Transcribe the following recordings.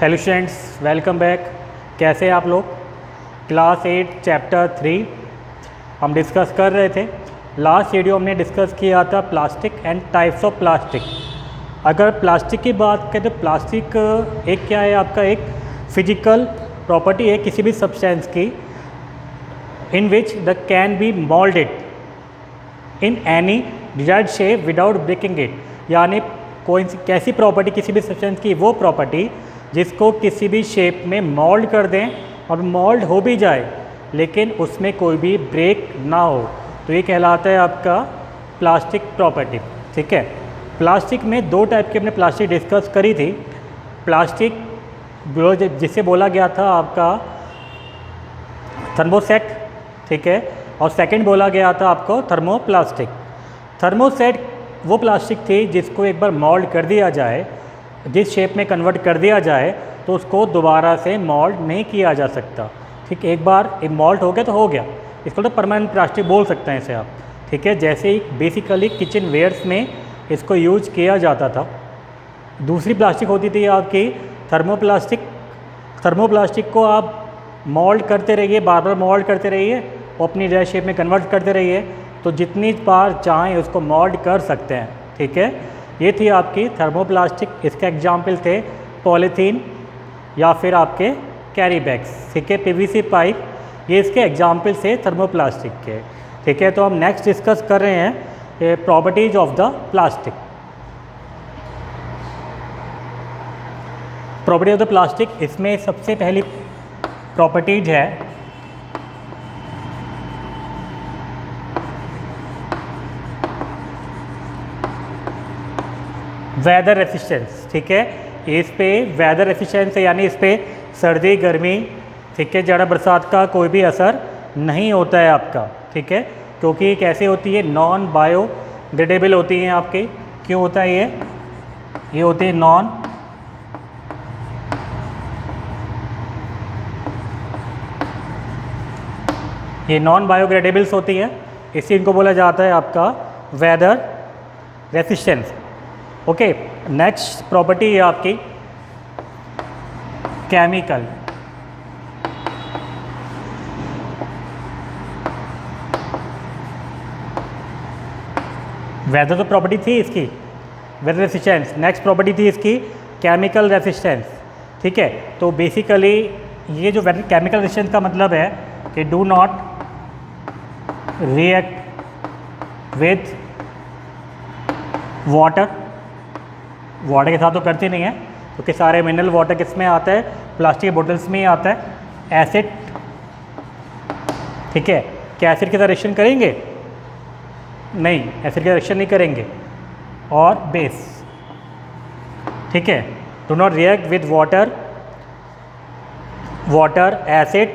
Hello students, welcome back. कैसे हैं आप लोग? क्लास 8 चैप्टर 3 हम डिस्कस कर रहे थे। लास्ट वीडियो हमने डिस्कस किया था plastic and types of plastic. अगर प्लास्टिक की बात करें तो प्लास्टिक एक क्या है, आपका एक फिजिकल प्रॉपर्टी है किसी भी सब्सटेंस की in which the can be moulded in any desired shape without breaking it. यानी कोई कैसी प्रॉपर्टी, किसी भी सब्सटेंस की वो प्रॉपर्टी जिसको किसी भी शेप में मोल्ड कर दें और मोल्ड हो भी जाए लेकिन उसमें कोई भी ब्रेक ना हो, तो ये कहलाता है आपका प्लास्टिक प्रॉपर्टी। ठीक है, प्लास्टिक में दो टाइप की हमने प्लास्टिक डिस्कस करी थी। प्लास्टिक जिसे बोला गया था आपका थर्मोसेट, ठीक है, और सेकंड बोला गया था आपको थर्मोप्लास्टिक। थर्मोसेट वो प्लास्टिक थी जिसको एक बार मोल्ड कर दिया जाए, जिस शेप में कन्वर्ट कर दिया जाए तो उसको दोबारा से मोल्ड नहीं किया जा सकता। ठीक, एक बार एक मोल्ड हो गया तो हो गया, इसको तो परमानेंट प्लास्टिक बोल सकते हैं इसे आप। ठीक है, जैसे ही बेसिकली किचन वेयर्स में इसको यूज किया जाता था। दूसरी प्लास्टिक होती थी आपकी थर्मोप्लास्टिक। थर्मोप्लास्टिक को आप मोल्ड करते रहिए, बार बार मोल्ड करते रहिए और अपनी नए शेप में कन्वर्ट करते रहिए, तो जितनी बार चाहें उसको मोल्ड कर सकते हैं। ठीक है, ये थी आपकी थर्मोप्लास्टिक। इसके एग्जाम्पल थे पॉलीथीन या फिर आपके कैरी बैग्स। ठीक है, पीवीसी पाइप, ये इसके एग्जाम्पल से थर्मोप्लास्टिक के। ठीक है, तो हम नेक्स्ट डिस्कस कर रहे हैं properties of the plastic. Property of the plastic, इसमें सबसे पहली प्रॉपर्टीज है वेदर रेसिस्टेंस। ठीक है, इस पे वेदर रेसिस्टेंस है, यानी इस पे सर्दी गर्मी, ठीक है, जाड़ा बरसात का कोई भी असर नहीं होता है आपका। ठीक है, क्योंकि कैसे होती है, नॉन बायोडिग्रेडेबल होती हैं आपकी। क्यों होता है ये होती है नॉन बायोडिग्रेडेबल्स होती है, इसी इनको बोला जाता है आपका weather resistance. Okay, next property है आपकी केमिकल। वेदर तो प्रॉपर्टी थी इसकी, वेदर रेसिस्टेंस। नेक्स्ट प्रॉपर्टी थी इसकी केमिकल रेसिस्टेंस। ठीक है, तो बेसिकली ये जो केमिकल रेसिस्टेंस का मतलब है कि do not react with water के साथ तो करती नहीं है, क्योंकि सारे मिनरल वाटर किस में आता है, प्लास्टिक के बोतल्स में ही आता है। एसिड, ठीक है, क्या एसिड के साथ रिएक्शन करेंगे? नहीं, एसिड का रिएक्शन नहीं करेंगे। और बेस, ठीक है, do not react with water acid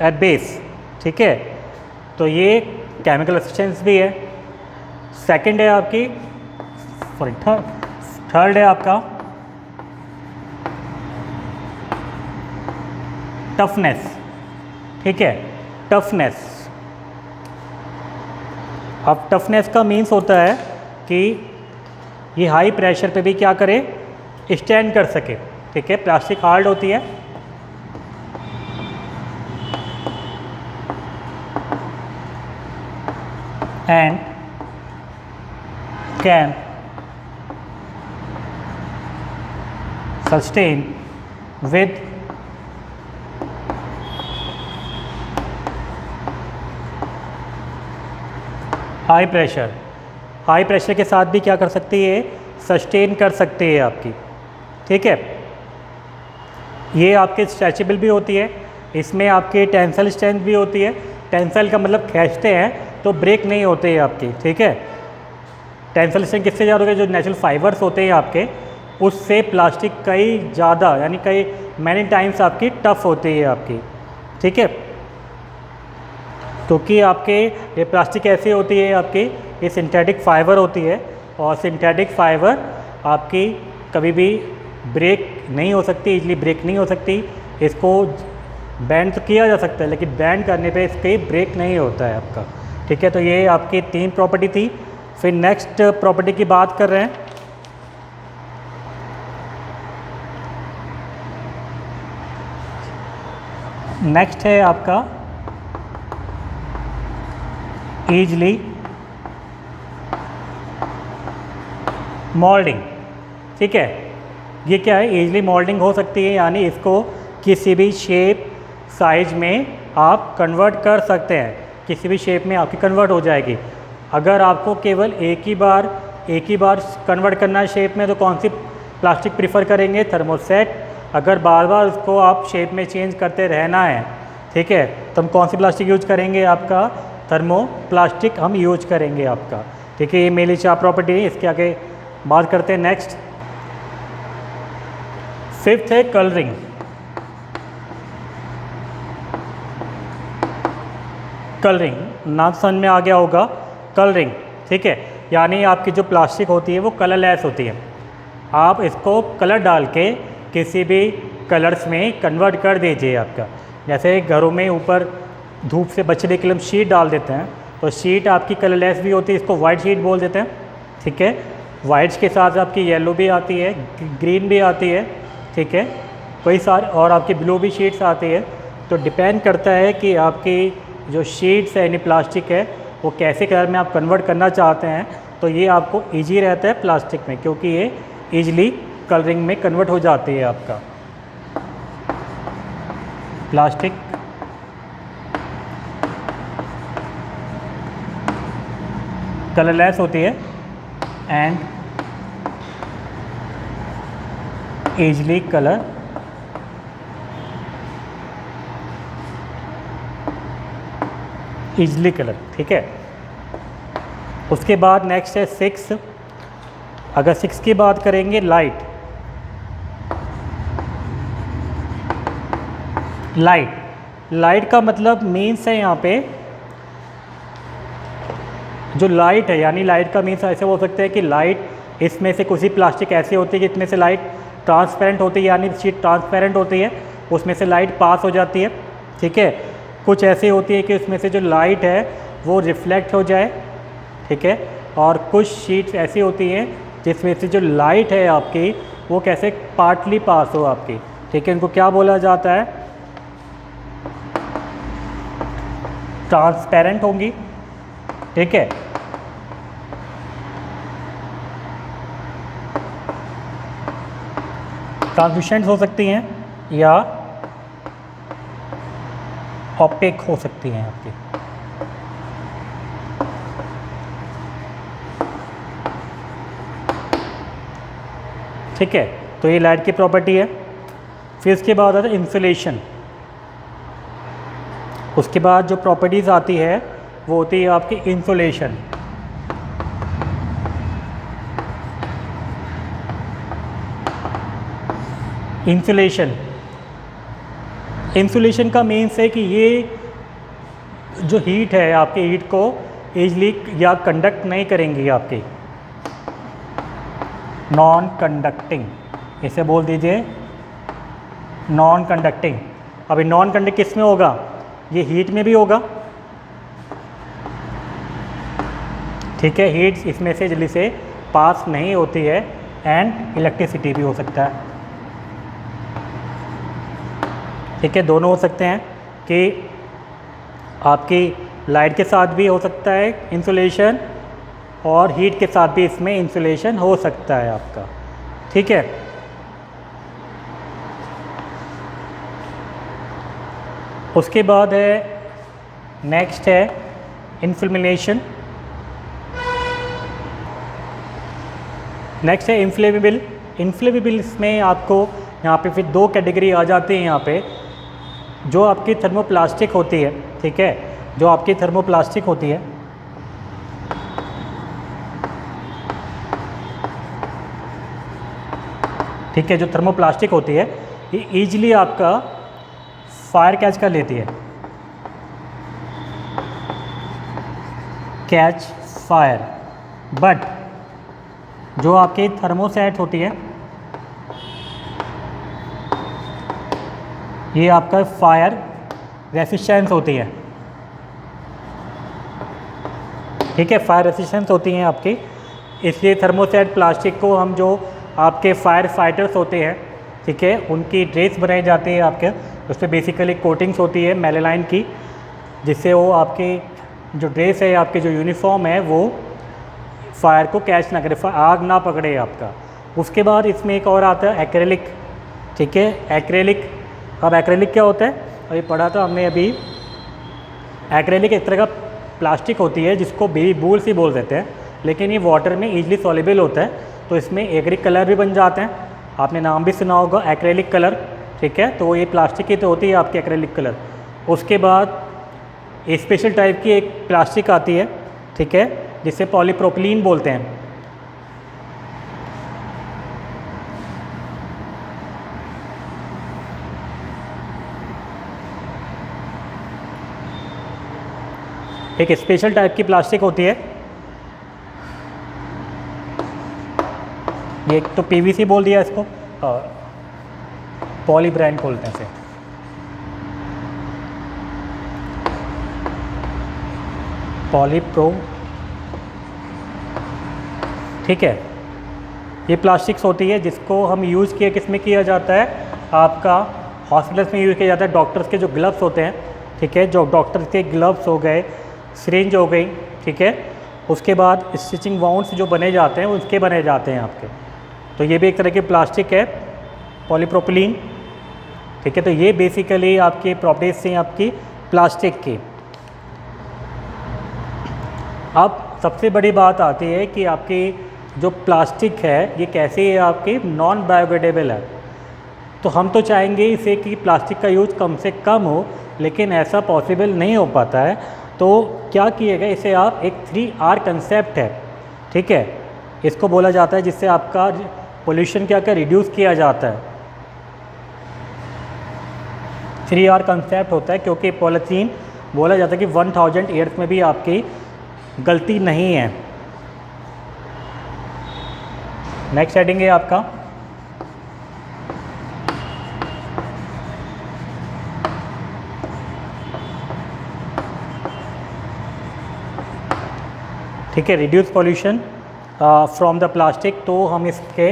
at base. ठीक है, तो ये केमिकल रेसिस्टेंस भी है। सेकंड है आपकी थर्ड है आपका टफनेस। ठीक है, टफनेस। अब टफनेस का मीन्स होता है कि ये हाई प्रेशर पे भी क्या करे, स्टैंड कर सके। ठीक है, प्लास्टिक हार्ड होती है, and can sustain with high pressure. High pressure के साथ भी क्या कर सकती है, सस्टेन कर सकती है आपकी। ठीक है, ये आपके स्ट्रेचेबल भी होती है, इसमें आपकी टेंसल स्ट्रेंथ भी होती है। टेंसल का मतलब खींचते हैं तो ब्रेक नहीं होते हैं आपकी। ठीक है, टेंसल स्ट्रेंथ किससे ज़्यादा होगी, जो नेचुरल फाइबर्स होते हैं आपके, उससे प्लास्टिक कई ज़्यादा, यानी कई मैनी टाइम्स आपकी टफ होती है आपकी। ठीक है, क्योंकि आपके ये प्लास्टिक ऐसी होती है आपकी, ये सिंथेटिक फाइबर होती है, और सिंथेटिक फाइबर आपकी कभी भी ब्रेक नहीं हो सकती, इजली ब्रेक नहीं हो सकती। इसको बैंड तो किया जा सकता है, लेकिन बैंड करने पे इसके ब्रेक नहीं होता है आपका। ठीक है, तो ये आपकी 3 प्रॉपर्टी थी। फिर नेक्स्ट प्रॉपर्टी की बात कर रहे हैं नेक्स्ट है आपका ईजली मोल्डिंग। ठीक है, ये क्या है, ईजली मोल्डिंग हो सकती है, यानी इसको किसी भी शेप साइज में आप कन्वर्ट कर सकते हैं, किसी भी शेप में आपकी कन्वर्ट हो जाएगी। अगर आपको केवल एक ही बार कन्वर्ट करना है शेप में, तो कौन सी प्लास्टिक प्रीफर करेंगे, थर्मोसेट। अगर बार बार उसको आप शेप में चेंज करते रहना है, ठीक है, तो हम कौन सी प्लास्टिक यूज करेंगे, आपका थर्मोप्लास्टिक हम यूज करेंगे आपका। ठीक है, ये मेरी 4 प्रॉपर्टी है। इसके आगे बात करते हैं। नेक्स्ट 5th है कलरिंग। कलरिंग नाम समझ में आ गया होगा, कलरिंग। ठीक है, यानी आपकी जो प्लास्टिक होती है वो कलरलेस होती है, आप इसको कलर डाल के किसी भी कलर्स में कन्वर्ट कर दीजिए आपका। जैसे घरों में ऊपर धूप से बचने के लिए हम शीट डाल देते हैं, तो शीट आपकी कलरलेस भी होती है, इसको वाइट शीट बोल देते हैं। ठीक है, वाइट्स के साथ आपकी येलो भी आती है, ग्रीन भी आती है। ठीक है, कई सारे और आपकी ब्लू भी शीट्स आती है। तो डिपेंड करता है कि आपकी जो शीट्स है यानी प्लास्टिक है वो कैसे कलर में आप कन्वर्ट करना चाहते हैं। तो ये आपको ईजी रहता है प्लास्टिक में, क्योंकि ये ईजिली कलरिंग में कन्वर्ट हो जाती है आपका। प्लास्टिक कलरलेस होती है and easily colour easily colour. ठीक है, उसके बाद नेक्स्ट है 6। अगर 6 की बात करेंगे, लाइट। लाइट का मतलब मीन्स है यहाँ पे जो लाइट है, यानी लाइट का मीन्स ऐसे हो सकता है कि लाइट इसमें से कुछ ही प्लास्टिक ऐसी होती है जिसमें से लाइट ट्रांसपेरेंट होती है, यानी शीट ट्रांसपेरेंट होती है, उसमें से लाइट पास हो जाती है। ठीक है, कुछ ऐसी होती है कि उसमें से जो लाइट है वो रिफ्लेक्ट हो जाए। ठीक है, और कुछ शीट्स ऐसी होती हैं जिसमें से जो लाइट है आपकी वो कैसे पार्टली पास हो आपकी। ठीक है, इनको क्या बोला जाता है, ट्रांसपेरेंट होंगी। ठीक है, ट्रांसल्यूसेंट हो सकती हैं या ऑपेक हो सकती हैं आपकी। ठीक है, तो ये लाइट की प्रॉपर्टी है। फिर इसके बाद आता है इंसुलेशन। उसके बाद जो प्रॉपर्टीज़ आती है वो होती है आपकी इंसुलेशन। इंसुलेशन का मीन्स है कि ये जो हीट है आपकी हीट को ईजली या कंडक्ट नहीं करेंगी आपकी, नॉन कंडक्टिंग, इसे बोल दीजिए नॉन कंडक्टिंग। अभी नॉन कंडक्ट किस में होगा, ये हीट में भी होगा। ठीक है, हीट इसमें से जल्दी से पास नहीं होती है एंड इलेक्ट्रिसिटी भी हो सकता है। ठीक है, दोनों हो सकते हैं कि आपकी लाइट के साथ भी हो सकता है इंसुलेशन और हीट के साथ भी इसमें इंसुलेशन हो सकता है आपका। ठीक है, उसके बाद है नेक्स्ट है इन्फ्लेमेशन। नेक्स्ट है इन्फ्लेमेबल। इन्फ्लेमेबल इसमें आपको यहाँ पे फिर 2 कैटेगरी आ जाती है यहाँ पे। जो आपकी थर्मोप्लास्टिक होती है, ठीक है, जो आपकी थर्मोप्लास्टिक होती है ठीक है, जो थर्मोप्लास्टिक होती है ये ईजिली आपका फायर कैच कर लेती है, कैच फायर। बट जो आपकी थर्मोसेट होती है ये आपका फायर रेसिस्टेंस होती है। ठीक है, फायर रेसिस्टेंस होती हैं आपकी, इसलिए थर्मोसेट प्लास्टिक को हम जो आपके फायर फाइटर्स होते हैं ठीक है, उनकी ड्रेस बनाई जाती है आपके, उस पर बेसिकली कोटिंग्स होती है मेलानाइन की, जिससे वो आपकी जो ड्रेस है, आपके जो यूनिफॉर्म है, वो फायर को कैच ना करे, आग ना पकड़े आपका। उसके बाद इसमें एक और आता है एक्रेलिक, ठीक है, एक्रेलिक। अब एक्रेलिक क्या होता है, अभी पढ़ा था हमने अभी। एक्रेलिक एक तरह का प्लास्टिक होती है जिसको बेबी बूल्स ही बोल देते हैं, लेकिन ये वाटर में ईजिली सॉल्युबल होता है, तो इसमें एक्रिलिक कलर भी बन जाते हैं। आपने नाम भी सुना होगा एक्रेलिक कलर, ठीक है, तो ये प्लास्टिक की तो होती है आपकी एक्रेलिक कलर। उसके बाद एक स्पेशल टाइप की एक प्लास्टिक आती है, ठीक है, जिसे पॉलीप्रोपिलीन बोलते हैं। एक स्पेशल टाइप की प्लास्टिक होती है, ये एक तो पीवीसी बोल दिया इसको, पॉली ब्रांड बोलते हैं इसे। पॉलीप्रो, ठीक है, ये प्लास्टिक्स होती है जिसको हम यूज़ किया, किस में किया जाता है, आपका हॉस्पिटल्स में यूज़ किया जाता है। डॉक्टर्स के जो ग्लव्स होते हैं, ठीक है, जो डॉक्टर्स के ग्लव्स हो गए, सिरिंज हो गई, ठीक है, उसके बाद स्टिचिंग वाउंड्स जो बने जाते हैं उसके बने जाते हैं आपके। तो ये भी एक तरह की प्लास्टिक है, पॉलीप्रोपिलीन, ठीक है। तो ये बेसिकली आपकी प्रॉपर्टीज हैं आपकी प्लास्टिक की। अब सबसे बड़ी बात आती है कि आपकी जो प्लास्टिक है ये कैसी है, आपकी नॉन बायोडिग्रेडेबल है। तो हम तो चाहेंगे इसे कि प्लास्टिक का यूज कम से कम हो, लेकिन ऐसा पॉसिबल नहीं हो पाता है। तो क्या किएगा, इसे आप एक 3R कंसेप्ट है, ठीक है, इसको बोला जाता है, जिससे आपका पोल्यूशन क्या रिड्यूस किया जाता है। 3R कंसेप्ट होता है क्योंकि पॉलीथीन बोला जाता है कि 1000 ईयर्स में भी आपकी गलती नहीं है। नेक्स्ट हेडिंग है आपका ठीक है, reduce pollution from the plastic. तो हम इसके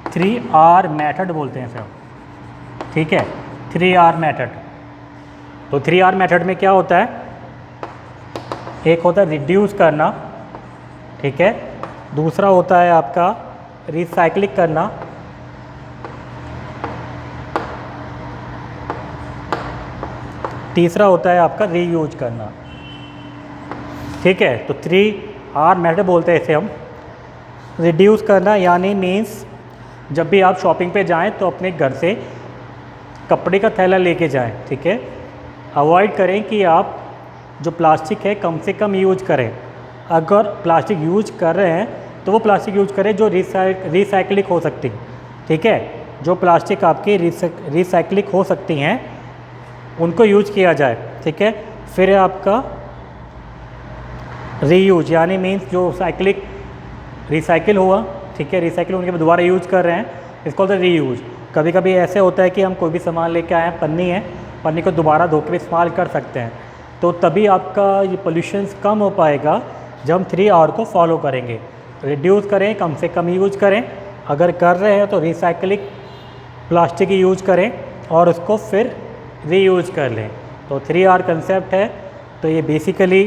3R मेथड बोलते हैं सर, ठीक है, 3R मेथड। तो 3R मेथड में क्या होता है, एक होता है रिड्यूस करना, ठीक है, दूसरा होता है आपका रिसाइक्लिंग करना, तीसरा होता है आपका रीयूज करना, ठीक है। तो 3R मेथड बोलते हैं इसे हम। रिड्यूस करना यानी मीन्स जब भी आप शॉपिंग पे जाएं तो अपने घर से कपड़े का थैला लेके जाएं, ठीक है। अवॉइड करें कि आप जो प्लास्टिक है कम से कम यूज करें। अगर प्लास्टिक यूज कर रहे हैं तो वो प्लास्टिक यूज करें जो रिसाइक्लिंग हो सकती, ठीक है। जो प्लास्टिक आपकी रिसाइक्लिंग हो सकती हैं उनको यूज किया जाए, ठीक है। फिर आपका रीयूज यानी मीन्स जो रिसाइकिल हुआ, ठीक है, रिसाइकिल होने के बाद दोबारा यूज कर रहे हैं, इसको होता है रीयूज। कभी कभी ऐसे होता है कि हम कोई भी सामान लेके आए हैं, पन्नी है, पन्नी को दोबारा धो के इस्तेमाल कर सकते हैं। तो तभी आपका ये पोल्यूशन कम हो पाएगा जब हम 3R को फॉलो करेंगे। रिड्यूस करें, कम से कम यूज करें, अगर कर रहे हैं तो रिसाइकलिंग प्लास्टिक यूज करें और उसको फिर रीयूज कर लें। तो 3R कंसेप्ट है। तो ये बेसिकली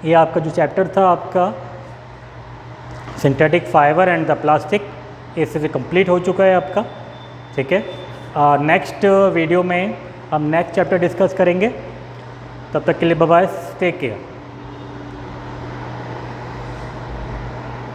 ये आपका जो चैप्टर था आपका synthetic fibre and the plastic, इससे कंप्लीट हो चुका है आपका, ठीक है। नेक्स्ट वीडियो में हम नेक्स्ट चैप्टर डिस्कस करेंगे। तब तक के लिए बाय बाय, टेक केयर।